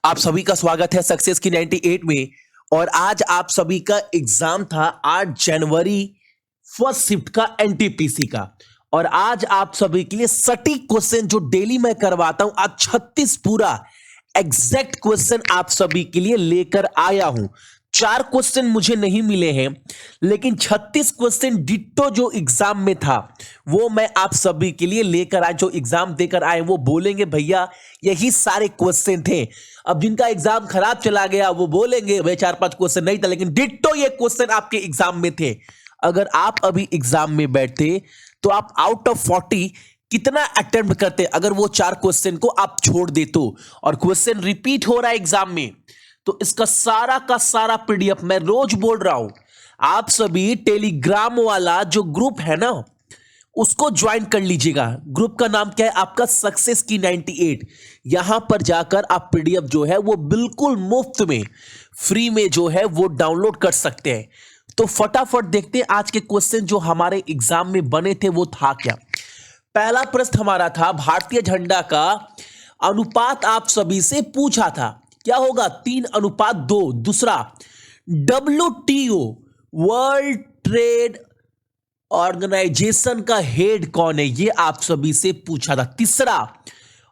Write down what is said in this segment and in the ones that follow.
आप सभी का स्वागत है सक्सेस की 98 में। और आज आप सभी का एग्जाम था 8 जनवरी फर्स्ट शिफ्ट का एनटीपीसी का। और आज आप सभी के लिए सटीक क्वेश्चन जो डेली मैं करवाता हूं, आज 36 पूरा एग्जैक्ट क्वेश्चन आप सभी के लिए लेकर आया हूं। 4 क्वेश्चन मुझे नहीं मिले हैं, लेकिन 36 क्वेश्चन डिट्टो जो एग्जाम में था वो मैं आप सभी के लिए लेकर आया। जो एग्जाम देकर आए वो बोलेंगे भैया यही सारे क्वेश्चन थे। अब जिनका एग्जाम खराब चला गया वो बोलेंगे भाई 4-5 क्वेश्चन नहीं था, लेकिन डिट्टो ये क्वेश्चन आपके एग्जाम में थे। अगर आप अभी एग्जाम में बैठते तो आप आउट ऑफ 40 कितना अटेम्प्ट करते अगर वो 4 क्वेश्चन को आप छोड़ दे तो। और क्वेश्चन रिपीट हो रहा है एग्जाम में, तो इसका सारा का सारा पीडीएफ मैं रोज बोल रहा हूं, आप सभी टेलीग्राम वाला जो ग्रुप है ना उसको ज्वाइन कर लीजिएगा। ग्रुप का नाम क्या है आपका? सक्सेस की 98। यहां पर जाकर आप पीडीएफ जो है वो बिल्कुल मुफ्त में फ्री में जो है वो डाउनलोड कर सकते हैं। तो फटाफट देखते हैं आज के क्वेश्चन जो हमारे एग्जाम में बने थे वो था क्या। पहला प्रश्न हमारा था भारतीय झंडा का अनुपात आप सभी से पूछा था, क्या होगा? 3:2। दूसरा, WTO वर्ल्ड ट्रेड ऑर्गेनाइजेशन का हेड कौन है? ये आप सभी से पूछा था। तीसरा,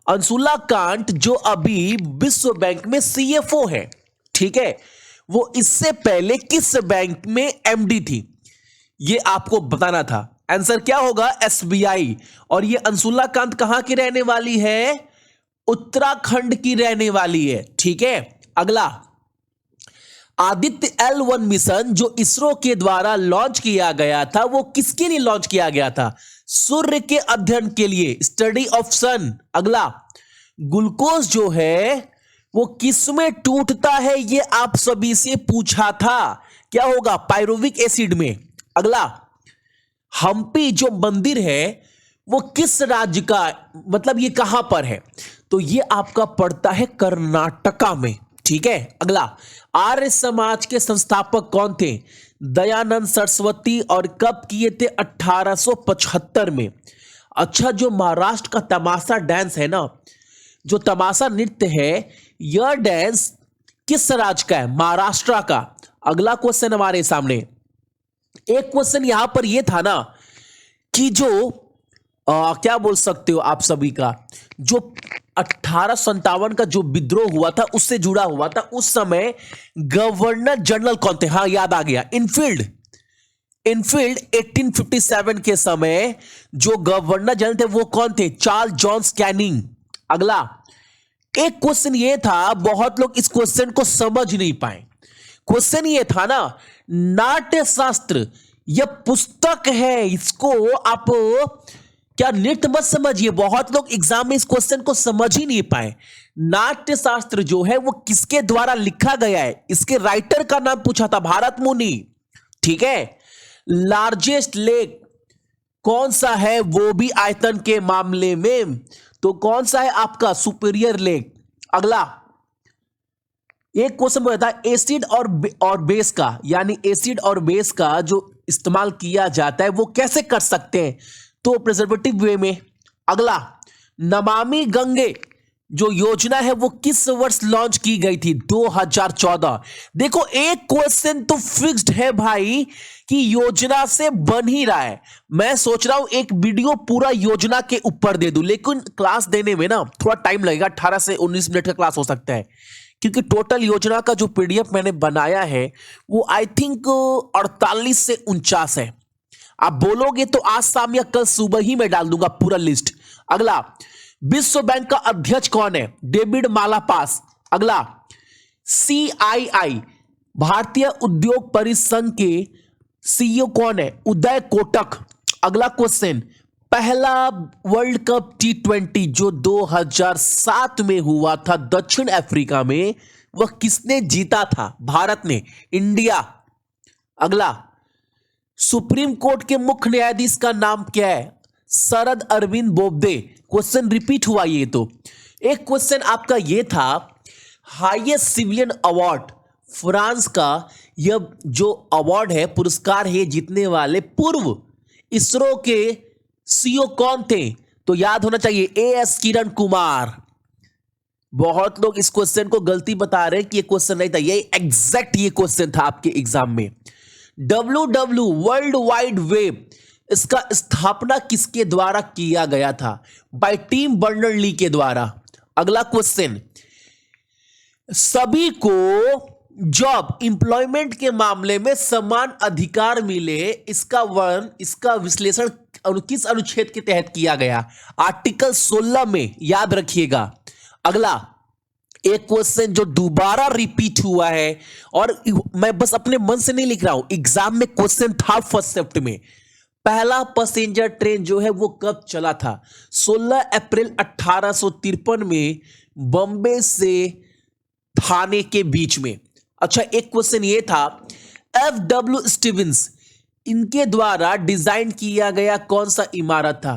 अंशुला कांत जो अभी विश्व बैंक में सीएफओ है, ठीक है, वो इससे पहले किस बैंक में एमडी थी? ये आपको बताना था। आंसर क्या होगा? एसबीआई। और ये अंशुला कांत कहां की रहने वाली है? उत्तराखंड की रहने वाली है, ठीक है। अगला, आदित्य L1 मिशन जो इसरो के द्वारा लॉन्च किया गया था वो किसके लिए लॉन्च किया गया था? सूर्य के अध्ययन के लिए, स्टडी ऑफ सन। अगला, ग्लूकोज जो है वो किसमें टूटता है? ये आप सभी से पूछा था, क्या होगा? पायरुविक एसिड में। अगला, हम्पी जो मंदिर है वो किस राज्य का, मतलब ये कहां पर है? तो ये आपका पड़ता है कर्नाटका में, ठीक है। अगला, आर्य समाज के संस्थापक कौन थे? दयानंद सरस्वती। और कब किए थे? 1875 में। अच्छा, जो महाराष्ट्र का तमाशा डांस है ना, जो तमाशा नृत्य है, यह डांस किस राज्य का है? महाराष्ट्र का। अगला क्वेश्चन हमारे सामने, एक क्वेश्चन यहां पर यह था ना कि जो क्या बोल सकते हो आप सभी का, जो 1857 का जो विद्रोह हुआ था उससे जुड़ा हुआ था, उस समय गवर्नर जनरल कौन थे? हाँ, याद आ गया, इनफील्ड। 1857 के समय जो गवर्नर जनरल थे वो कौन थे? Charles Johns Canning. अगला, एक क्वेश्चन ये था, बहुत लोग इस क्वेश्चन को समझ नहीं पाए। क्वेश्चन ये था ना, नाट्य शास्त्र यह पुस्तक है, इसको आप क्या नृत्य मत समझिए। बहुत लोग एग्जाम में इस क्वेश्चन को समझ ही नहीं पाए। नाट्य शास्त्र जो है वो किसके द्वारा लिखा गया है? इसके राइटर का नाम पूछा था, भारत मुनि, ठीक है। लार्जेस्ट लेक कौन सा है वो भी आयतन के मामले में? तो कौन सा है आपका? Superior lake. अगला, एक क्वेश्चन बोला था एसिड और बेस का, यानी एसिड और बेस का जो इस्तेमाल किया जाता है वो कैसे कर सकते हैं? तो प्रिजर्वेटिव वे में। अगला, नमामि गंगे जो योजना है वो किस वर्ष लॉन्च की गई थी? 2014। देखो, एक क्वेश्चन तो फिक्स्ड है भाई कि योजना से बन ही रहा है। मैं सोच रहा हूं एक वीडियो पूरा योजना के ऊपर दे दूं, लेकिन क्लास देने में ना थोड़ा टाइम लगेगा, 18 से 19 मिनट का क्लास हो सकता है, क्योंकि टोटल योजना का जो पीडीएफ मैंने बनाया है वो आई थिंक 48 से 49 है। आप बोलोगे तो आज शाम या कल सुबह ही मैं डाल दूंगा पूरा लिस्ट। अगला, विश्व बैंक का अध्यक्ष कौन है? David Malpass. अगला, CII भारतीय उद्योग परिसंघ के सीईओ कौन है? उदय कोटक। अगला क्वेश्चन, पहला वर्ल्ड कप T20 जो 2007 में हुआ था दक्षिण अफ्रीका में, वह किसने जीता था? भारत ने, इंडिया। अगला, सुप्रीम कोर्ट के मुख्य न्यायाधीश का नाम क्या है? शरद अरविंद बोबडे। क्वेश्चन रिपीट हुआ ये तो। एक क्वेश्चन आपका ये था, हाईएस्ट सिविलियन अवार्ड फ्रांस का, यह जो अवार्ड है, पुरस्कार है, जीतने वाले पूर्व इसरो के सीईओ कौन थे? तो याद होना चाहिए AS किरण कुमार। बहुत लोग इस क्वेश्चन को गलती बता रहे हैं कि ये क्वेश्चन नहीं था, ये एग्जैक्ट ये क्वेश्चन था आपके एग्जाम में। डब्ल्यू वर्ल्ड वाइड वेब, इसका स्थापना किसके द्वारा किया गया था? बाय टिम बर्नर्स-ली के द्वारा। अगला क्वेश्चन, सभी को जॉब एम्प्लॉयमेंट के मामले में समान अधिकार मिले, इसका वर्णन, इसका विश्लेषण किस अनुच्छेद के तहत किया गया? आर्टिकल 16 में, याद रखिएगा। अगला एक क्वेश्चन जो दोबारा रिपीट हुआ है, और मैं बस अपने मन से नहीं लिख रहा हूं, एग्जाम में क्वेश्चन था फर्स्ट शिफ्ट में। पहला पैसेंजर ट्रेन जो है वो कब चला था? 16 अप्रैल 1853 में बॉम्बे से थाने के बीच में। अच्छा, एक क्वेश्चन ये था, F.W. स्टीवेंस, इनके द्वारा डिजाइन किया गया कौन सा इमारत था?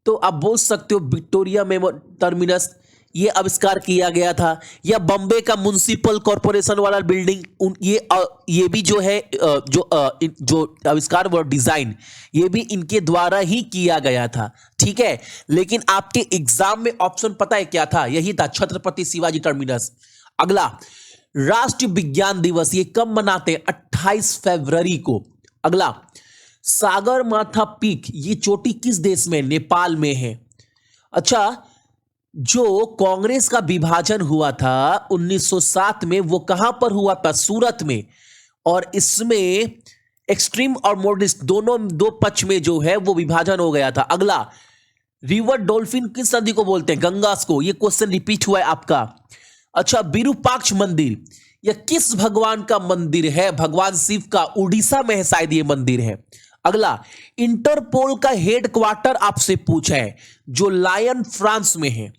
तो आप बोल सकते हो विक्टोरिया टर्मिनस, ये आविष्कार किया गया था, या बॉम्बे का म्युनिसिपल कॉर्पोरेशन वाला बिल्डिंग, ये भी जो है जो आविष्कार व डिजाइन, ये भी इनके द्वारा ही किया गया था। ठीक है, लेकिन आपके एग्जाम में ऑप्शन पता है क्या था? यही था, छत्रपति शिवाजी टर्मिनस। अगला, राष्ट्रीय विज्ञान दिवस ये कब मनाते हैं? 28 फरवरी को। अगला, सागरमाथा पीक, ये चोटी किस देश में? नेपाल में है। अच्छा, जो कांग्रेस का विभाजन हुआ था 1907 में, वो कहां पर हुआ था? सूरत में। और इसमें एक्सट्रीम और मॉडरेट दोनों, दो पक्ष में जो है वो विभाजन हो गया था। अगला, रिवर डॉल्फिन किस नदी को बोलते हैं? गंगास को। ये क्वेश्चन रिपीट हुआ है आपका। अच्छा, विरूपाक्ष मंदिर, यह किस भगवान का मंदिर है? भगवान शिव का। उड़ीसा में है शायद ये मंदिर है। अगला, इंटरपोल का हेडक्वार्टर आपसे पूछा है, जो लायन फ्रांस में है।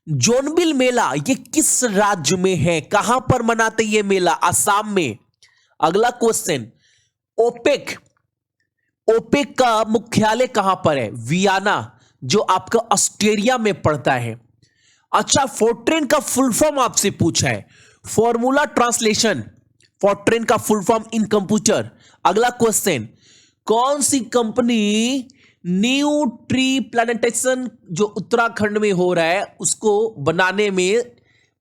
जोनबिल मेला ये किस राज्य में है? कहां पर मनाते ये मेला? असम में। अगला क्वेश्चन, ओपेक, ओपेक का मुख्यालय कहां पर है? वियना, जो आपका ऑस्ट्रेलिया में पड़ता है। अच्छा, फोर्ट्रेन का फुल फॉर्म आपसे पूछा है। फॉर्मूला ट्रांसलेशन, फोर्ट्रेन का फुल फॉर्म इन कंप्यूटर। अगला क्वेश्चन, कौन सी कंपनी न्यू ट्री प्लांटेशन जो उत्तराखंड में हो रहा है उसको बनाने में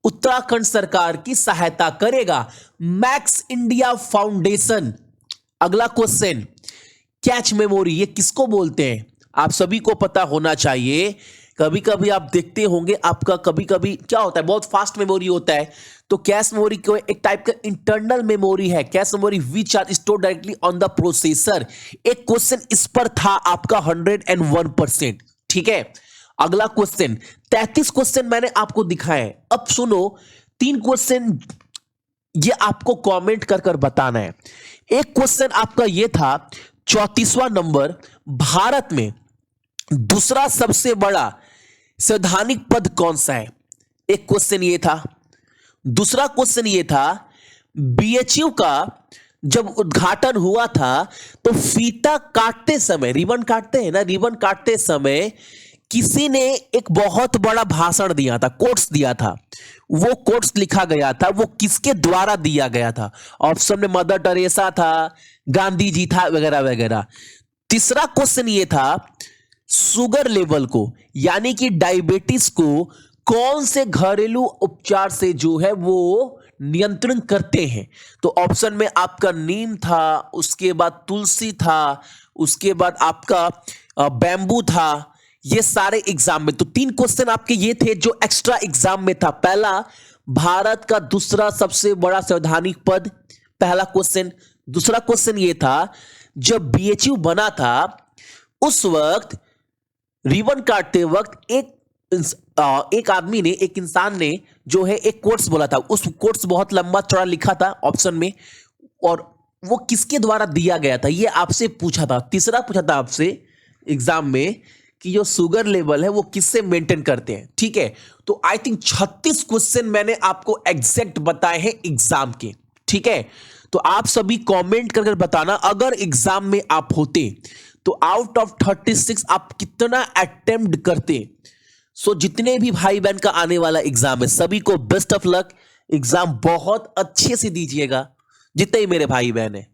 उत्तराखंड सरकार की सहायता करेगा? Max India foundation. अगला क्वेश्चन, कैच मेमोरी ये किसको बोलते हैं? आप सभी को पता होना चाहिए। कभी कभी आप देखते होंगे, आपका कभी कभी क्या होता है, बहुत फास्ट मेमोरी होता है, तो कैश मेमोरी को एक टाइप का इंटरनल मेमोरी है। Cache memory which are stored directly on the processor. एक क्वेश्चन इस पर था आपका 101%। ठीक है, अगला क्वेश्चन, 33 क्वेश्चन मैंने आपको दिखाए हैं। अब सुनो, 3 क्वेश्चन ये आपको कमेंट कर कर बताना है। एक क्वेश्चन आपका ये था 34वां नंबर, भारत में दूसरा सबसे बड़ा संवैधानिक पद कौन सा है? एक क्वेश्चन ये था। दूसरा क्वेश्चन ये था, बीएचयू का जब उद्घाटन हुआ था तो फीता काटते समय, रिबन काटते हैं ना, रिबन काटते समय किसी ने एक बहुत बड़ा भाषण दिया था, कोट्स दिया था। वो कोट्स लिखा गया था, वो किसके द्वारा दिया गया था? ऑप्शन में मदर टेरेसा था, गांधी जी था, वगैरह वगैरह। तीसरा क्वेश्चन ये था, शुगर लेवल को यानी कि डायबिटीज को कौन से घरेलू उपचार से जो है वो नियंत्रण करते हैं? तो ऑप्शन में आपका नीम था, उसके बाद तुलसी था, उसके बाद आपका बैम्बू था। ये सारे एग्जाम में तो 3 क्वेश्चन आपके ये थे जो एक्स्ट्रा एग्जाम में था। पहला, भारत का दूसरा सबसे बड़ा संवैधानिक पद, पहला क्वेश्चन। दूसरा क्वेश्चन ये था, जब बीएचयू बना था उस वक्त रिबन काटते वक्त एक आदमी ने, एक इंसान ने जो है एक कोट्स बोला था। उस कोट्स बहुत लंबा चौड़ा लिखा था ऑप्शन में, और वो किसके द्वारा दिया गया था ये आपसे पूछा था। तीसरा पूछा था आपसे एग्जाम में कि जो शुगर लेवल है वो किससे मेंटेन करते हैं। ठीक है, तो आई थिंक 36 क्वेश्चन मैंने आपको एग्जैक्ट बताए हैं एग्जाम के। ठीक है, तो आप सभी कमेंट करके बताना अगर एग्जाम में आप होते तो आउट ऑफ 36 आप कितना अटेम्प्ट करते। सो जितने भी भाई बहन का आने वाला एग्जाम है सभी को बेस्ट ऑफ लक। एग्जाम बहुत अच्छे से दीजिएगा, जितने ही मेरे भाई बहन है।